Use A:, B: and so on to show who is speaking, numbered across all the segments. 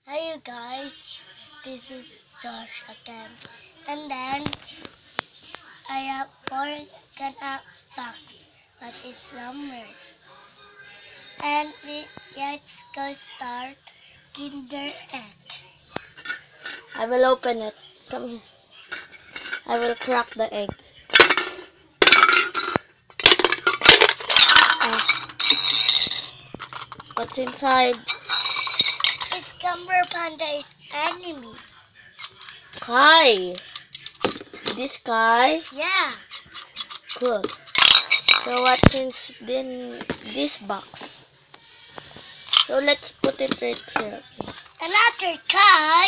A: Hi you guys, this is Josh again. And then I have 4 gonna box, but it's summer. And let's go start Kinder Egg.
B: I will open it. Come here. I will crack the egg. What's inside?
A: It's Gumber Panda's enemy.
B: Kai. Is this Kai?
A: Yeah.
B: Cool. So what's in this box? So let's put it right here.
A: Another Kai.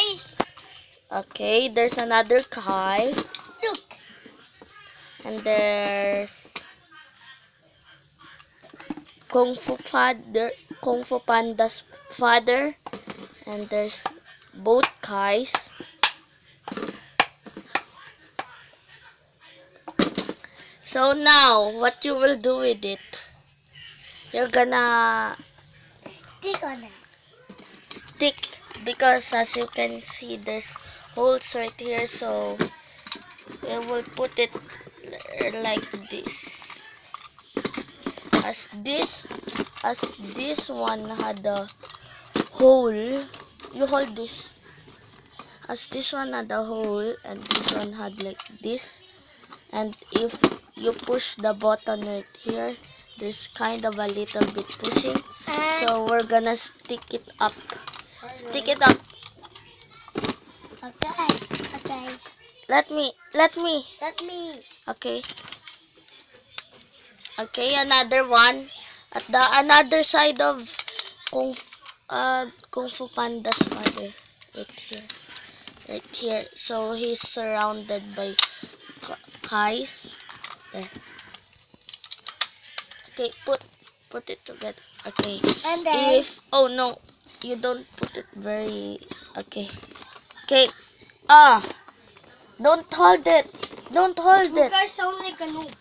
B: Okay, there's another Kai.
A: Look.
B: And there's Kung Fu Panda's father. And there's both Kais. So now, what you will do with it? You're gonna
A: Stick on it.
B: stick, because as you can see, there's holes right here. So we will put it like this. As this one had a hole, you hold this. As this one had a hole and this one had like this, and if you push the button right here, there's kind of a little bit pushing. So we're gonna stick it up. Stick it up.
A: Okay.
B: Let me.
A: Let me.
B: Okay. Okay, another one at the another side of Kung Fu Panda's father, right here. So he's surrounded by Kais. There. Okay, put it together. Okay.
A: And then
B: Oh no, you don't put it very. Okay. Don't hold it. Don't hold it.
A: guys sound like a noob.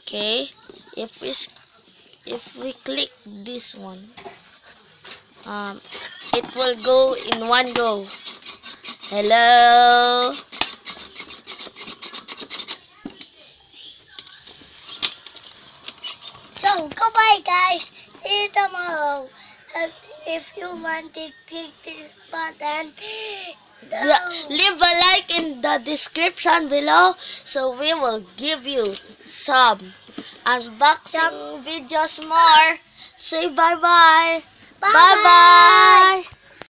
B: Okay. If we click this one, it will go in one go. Hello.
A: So, goodbye guys. See you tomorrow. And if you want to click this button,
B: Leave a like in the description below, so we will give you some unboxing videos more. Say bye bye.
A: Bye bye.